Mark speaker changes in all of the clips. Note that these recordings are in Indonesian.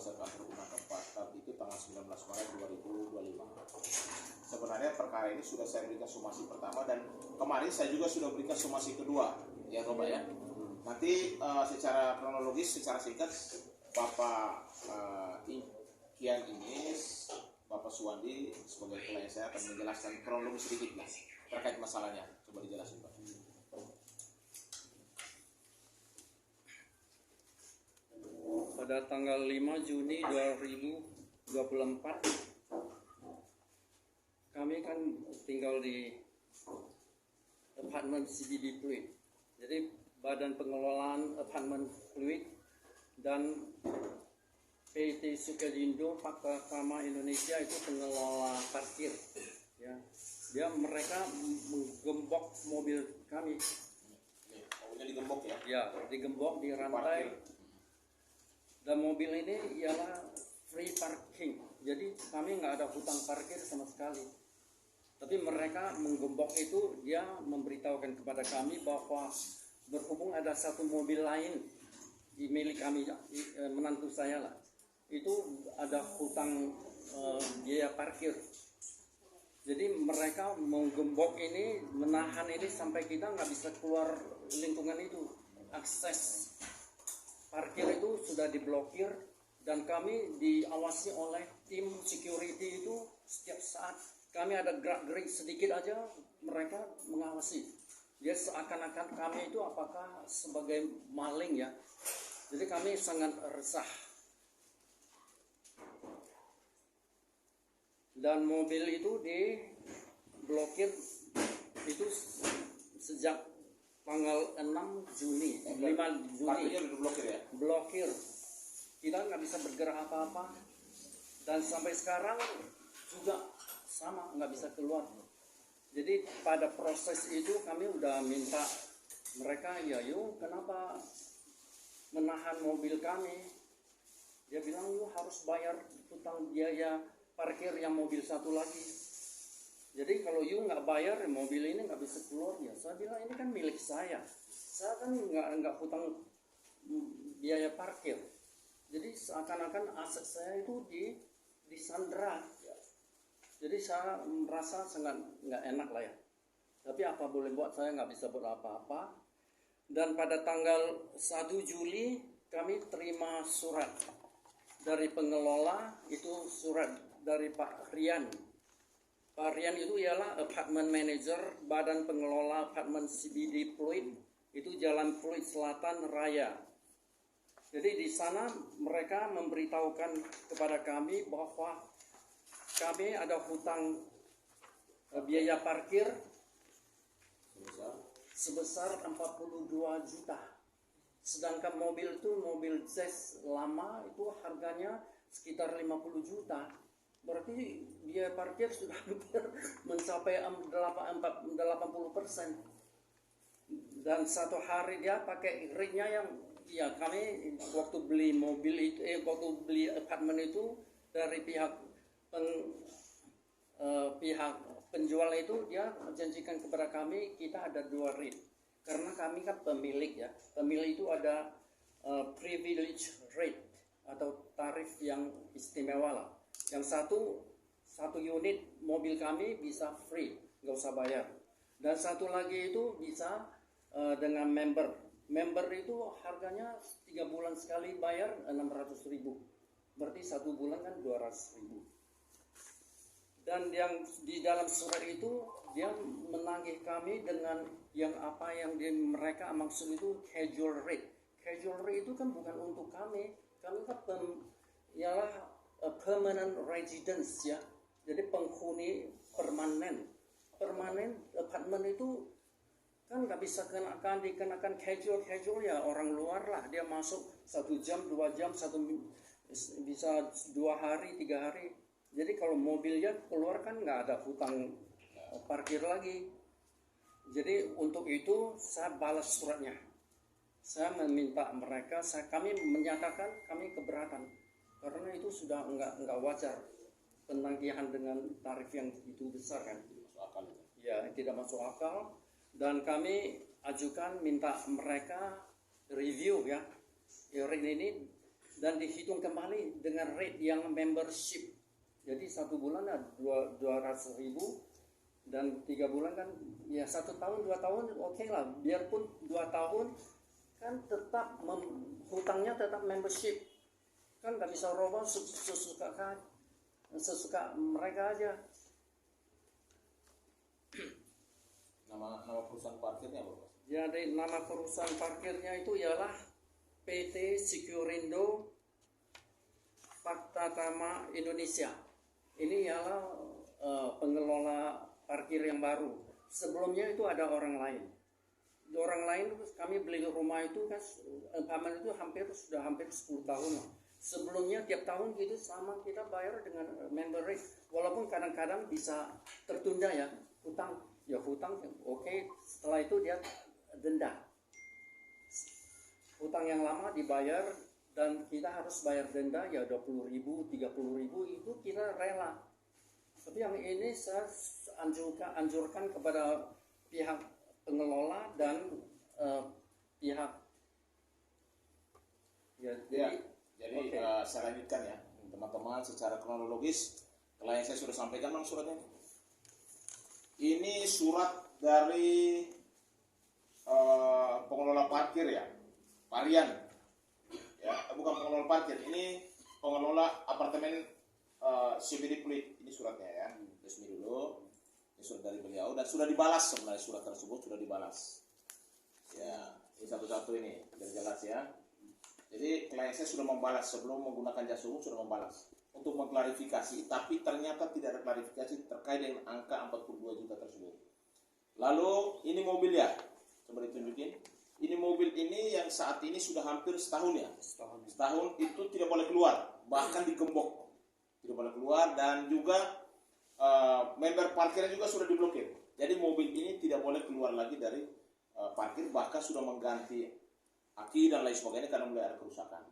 Speaker 1: Kuasa Kantor Guna Tempat itu tanggal 19 Maret 2025. Sebenarnya perkara ini sudah saya berikan somasi pertama dan kemarin saya juga sudah berikan somasi kedua, ya Bapak ya. Nanti secara kronologis, secara singkat, Bapak Kian Ines, Bapak Suwandi sebagai klien saya akan menjelaskan kronologis sedikit lah terkait masalahnya. Coba dijelasin Pak.
Speaker 2: Pada tanggal 5 Juni 2024 kami kan tinggal di apartemen CBD Pluit. Jadi Badan Pengelolaan Apartemen Pluit dan PT Sukadindo Pakkama Indonesia itu pengelola parkir. Ya, mereka menggembok mobil kami.
Speaker 1: Mobilnya digembok ya?
Speaker 2: Ya, digembok di rantai. Dan mobil ini ialah free parking. Jadi kami nggak ada hutang parkir sama sekali. Tapi mereka menggembok itu, dia memberitahukan kepada kami bahwa berhubung ada satu mobil lain di milik kami, menantu saya lah, itu ada hutang biaya parkir. Jadi mereka menggembok ini, menahan ini sampai kita nggak bisa keluar lingkungan itu. Akses parkir itu sudah diblokir dan kami diawasi oleh tim security itu setiap saat. Kami ada gerak-gerik sedikit aja mereka mengawasi. Dia seakan-akan kami itu apakah sebagai maling ya. Jadi kami sangat resah. Dan mobil itu diblokir itu sejak tanggal 6 Juni, 5 Juni.
Speaker 1: Parkirnya udah diblokir ya?
Speaker 2: Blokir. Kita nggak bisa bergerak apa-apa. Dan sampai sekarang juga sama, nggak bisa keluar. Jadi pada proses itu kami udah minta mereka, ya yuk kenapa menahan mobil kami. Dia bilang yuk harus bayar hutang biaya parkir yang mobil satu lagi. Jadi kalau you nggak bayar mobil ini nggak bisa keluar ya. Saya bilang ini kan milik saya. Saya kan nggak hutang biaya parkir. Jadi seakan-akan aset saya itu disandra. Jadi saya merasa sangat nggak enak lah ya. Tapi apa boleh buat, saya nggak bisa buat apa-apa. Dan pada tanggal 1 Juli kami terima surat dari pengelola, itu surat dari Pak Rian. Pak Rian itu ialah apartment manager Badan Pengelola Apartemen CBD Pluit, itu Jalan Pluit Selatan Raya. Jadi di sana mereka memberitahukan kepada kami bahwa kami ada hutang biaya parkir sebesar 42 juta. Sedangkan mobil itu mobil Jazz lama itu harganya sekitar 50 juta. Berarti biaya parkir sudah hampir mencapai 80%. Dan satu hari dia pakai rate-nya yang ya kami waktu beli mobil itu waktu beli apartemen itu dari pihak penjual itu dia menjanjikan kepada kami kita ada dua rate. Karena kami kan pemilik ya. Pemilik itu ada privilege rate atau tarif yang istimewa lah. Yang satu unit mobil kami bisa free, nggak usah bayar. Dan satu lagi itu bisa dengan member. Member itu harganya 3 bulan sekali bayar 600.000. Berarti 1 bulan kan 200.000. Dan yang di dalam surat itu dia menagih kami dengan yang apa yang mereka maksud itu casual rate. Casual rate itu kan bukan untuk kami. Kami kan ialah permanent residence ya. Jadi penghuni permanen. Permanen apartemen itu kan nggak bisa dikenakan casual ya, orang luar lah dia masuk 1 jam 2 jam bisa 2 hari 3 hari. Jadi kalau mobilnya keluar kan nggak ada hutang parkir lagi. Jadi untuk itu saya balas suratnya. Saya meminta mereka, kami menyatakan kami keberatan karena itu sudah nggak wajar penagihan dengan tarif yang begitu besar kan. Ya tidak masuk akal. Dan kami ajukan minta mereka review ya. Rate ini dan dihitung kembali dengan rate yang membership. Jadi 1 bulan ada 200.000 dan 3 bulan kan ya 1 tahun 2 tahun oke lah, biarpun 2 tahun kan tetap hutangnya tetap membership kan nggak bisa robah sesuka mereka aja.
Speaker 1: Nama perusahaan parkirnya apa?
Speaker 2: Jadi nama perusahaan parkirnya itu ialah PT Securindo Fakta Tama Indonesia. Ini ialah pengelola parkir yang baru. Sebelumnya itu ada orang lain. Orang lain kami beli rumah itu kan paman itu sudah hampir 10 tahun lah. Sebelumnya tiap tahun gitu sama kita bayar dengan member rate. Walaupun kadang-kadang bisa tertunda ya hutang oke, setelah itu dia denda. Hutang yang lama dibayar dan kita harus bayar denda ya 20.000, 30.000 itu kita rela. Tapi yang ini saya anjurkan kepada pihak pengelola dan pihak
Speaker 1: jadi okay. Saya lanjutkan ya teman-teman secara kronologis. Klien saya sudah sampaikan bang suratnya. Ini surat dari pengelola parkir ya, Parian ya, bukan pengelola parkir, ini pengelola apartemen CBD Pluit. Ini suratnya ya, resmi dulu. Ini surat dari beliau dan sudah dibalas sebenarnya, surat tersebut sudah dibalas ya. Ini satu-satu ini biar jelas ya. Jadi klien saya sudah membalas sebelum menggunakan jasa umum, sudah membalas untuk mengklarifikasi, tapi ternyata tidak ada klarifikasi terkait dengan angka 42 juta tersebut. Lalu ini mobil ya, coba ditunjukin. Ini mobil ini yang saat ini sudah hampir setahun ya. Setahun itu tidak boleh keluar, bahkan digembok, tidak boleh keluar, dan juga member parkirnya juga sudah diblokir. Jadi mobil ini tidak boleh keluar lagi dari parkir, bahkan sudah mengganti aki dan lain sebagainya karena mulai ada kerusakan.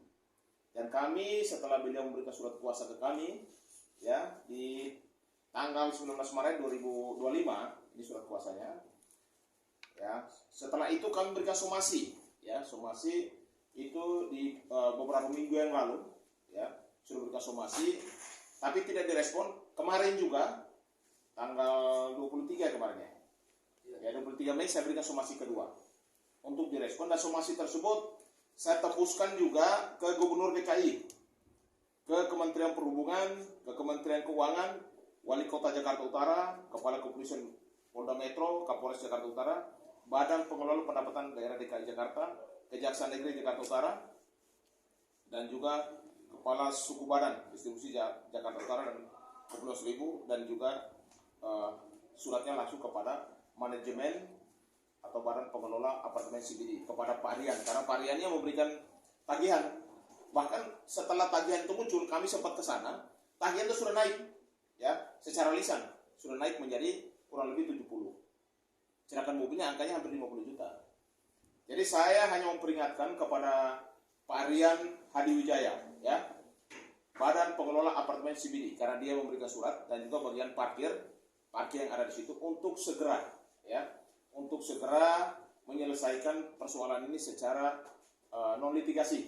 Speaker 1: Dan kami setelah beliau memberikan surat kuasa ke kami ya di tanggal 19 Maret 2025, ini surat kuasanya ya. Setelah itu kami berikan somasi ya, somasi itu di beberapa minggu yang lalu ya, sudah berikan somasi tapi tidak direspon. Kemarin juga tanggal 23 kemarin ya 23 Mei saya berikan somasi kedua untuk direspon, dan somasi tersebut saya tembuskan juga ke Gubernur DKI, ke Kementerian Perhubungan, ke Kementerian Keuangan, Wali Kota Jakarta Utara, Kepala Kepolisian Polda Metro, Kapolres Jakarta Utara, Badan Pengelola Pendapatan Daerah DKI Jakarta, Kejaksaan Negeri Jakarta Utara, dan juga Kepala Suku Badan Distribusi Jakarta Utara dan Kepulauan Seribu, dan juga suratnya langsung kepada manajemen atau badan pengelola apartemen CBD, kepada Pak Rian, karena Pak Riannya memberikan tagihan. Bahkan setelah tagihan itu muncul, kami sempat ke sana, tagihan itu sudah naik ya, secara lisan sudah naik menjadi kurang lebih 70. Sedangkan mobilnya angkanya hampir 50 juta. Jadi saya hanya memperingatkan kepada Pak Rian Hadiwijaya ya, badan pengelola apartemen CBD, karena dia memberikan surat, dan juga bagian parkir yang ada di situ untuk segera ya, untuk segera menyelesaikan persoalan ini secara non litigasi.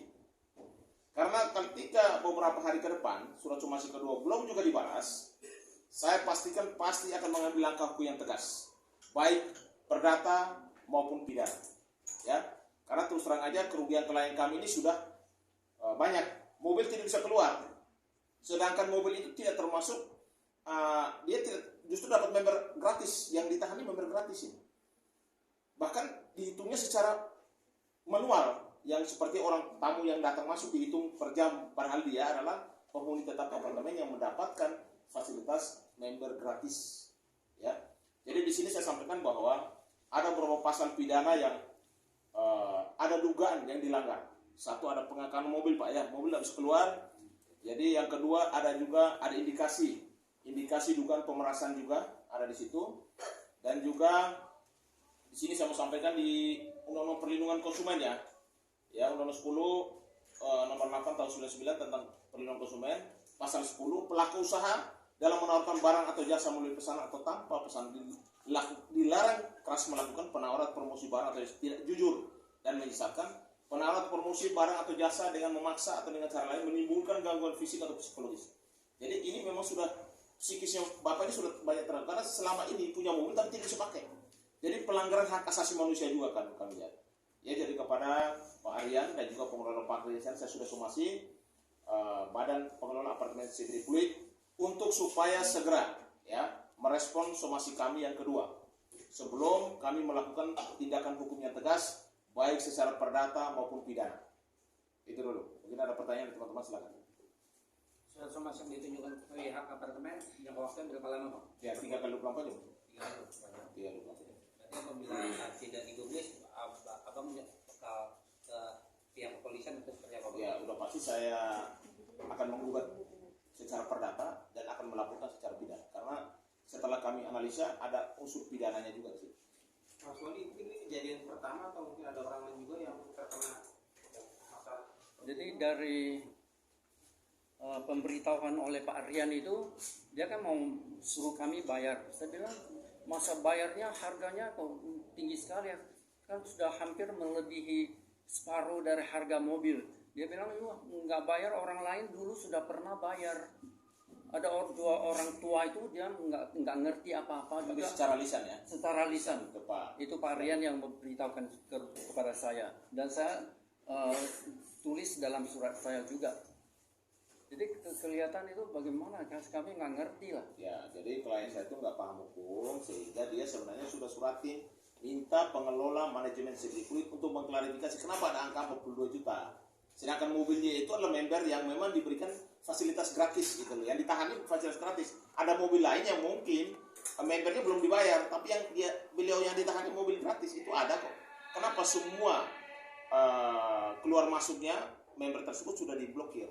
Speaker 1: Karena ketika beberapa hari ke depan surat somasi kedua belum juga dibalas, saya pastikan pasti akan mengambil langkah hukum yang tegas, baik perdata maupun pidana ya. Karena terus terang aja kerugian klien kami ini sudah banyak. Mobil tidak bisa keluar, sedangkan mobil itu tidak termasuk dia tidak, justru dapat member gratis, yang ditangani member gratis ini. Bahkan dihitungnya secara manual, yang seperti orang tamu yang datang masuk dihitung per jam, padahal dia adalah penghuni tetap apartemen yang mendapatkan fasilitas member gratis ya. Jadi di sini saya sampaikan bahwa ada beberapa pasal pidana yang ada dugaan yang dilanggar. Satu, ada pengangkatan mobil Pak ya, mobil tidak bisa keluar. Jadi yang kedua ada indikasi dugaan pemerasan juga ada di situ. Dan juga di sini saya mau sampaikan di Undang-Undang Perlindungan Konsumen ya, Undang-Undang 10 nomor 8 tahun 99 tentang perlindungan konsumen, pasal 10, pelaku usaha dalam menawarkan barang atau jasa melalui pesanan atau tanpa pesanan dilarang keras melakukan penawaran promosi barang atau tidak jujur dan menyisakan penawar promosi barang atau jasa dengan memaksa atau dengan cara lain menimbulkan gangguan fisik atau psikologis. Jadi ini memang sudah psikisnya Bapak ini sudah banyak terang karena selama ini punya mobil tapi tidak bisa pakai. Jadi pelanggaran hak asasi manusia juga kan kami lihat. Ya, jadi kepada Pak Aryan dan juga pengelola parkir saya sudah somasi Badan Pengelola Apartemen City Fluid untuk supaya segera ya merespon somasi kami yang kedua sebelum kami melakukan tindakan hukum yang tegas baik secara perdata maupun pidana. Itu dulu. Mungkin ada pertanyaan dari teman-teman, silakan.
Speaker 3: Surat somasi yang ditunjukkan ke pihak apartemen jangka waktunya berapa lama, Pak?
Speaker 1: Ya, 3 kali 24 jam.
Speaker 3: 3 hari.
Speaker 1: 3 kali 24 jam.
Speaker 3: Berarti apabila tidak digubris, abang bakal ke pihak kepolisian atau seperti apa, Pak?
Speaker 1: Ya, udah pasti saya akan menggugat secara perdata dan akan melaporkan secara pidana karena setelah kami analisa ada unsur pidananya juga sih.
Speaker 3: Mas Wali, ini kejadian pertama atau mungkin ada orang lain juga yang terkena masalah?
Speaker 2: Jadi dari pemberitahuan oleh Pak Aryan itu, dia kan mau suruh kami bayar. Saya bilang, masa bayarnya harganya kok tinggi sekali ya, kan sudah hampir melebihi separuh dari harga mobil. Dia bilang, nggak bayar, orang lain dulu sudah pernah bayar. Ada dua orang tua itu dia nggak ngerti apa-apa
Speaker 1: Tapi
Speaker 2: juga.
Speaker 1: secara lisan ya.
Speaker 2: Secara lisan. Itu Pak Aryan yang memberitahukan kepada saya dan saya tulis dalam surat saya juga. Jadi kelihatan itu bagaimana kami nggak ngerti lah.
Speaker 1: Ya, jadi klien saya itu nggak paham hukum sehingga dia sebenarnya sudah suratin minta pengelola manajemen City Fluid untuk mengklarifikasi kenapa ada angka 42 juta. Sedangkan mobilnya itu adalah member yang memang diberikan fasilitas gratis gitu loh. Yang ditangani fasilitas gratis. Ada mobil lain yang mungkin membernya belum dibayar, tapi yang beliau yang ditangani mobil gratis itu ada kok. Kenapa semua keluar masuknya member tersebut sudah diblokir?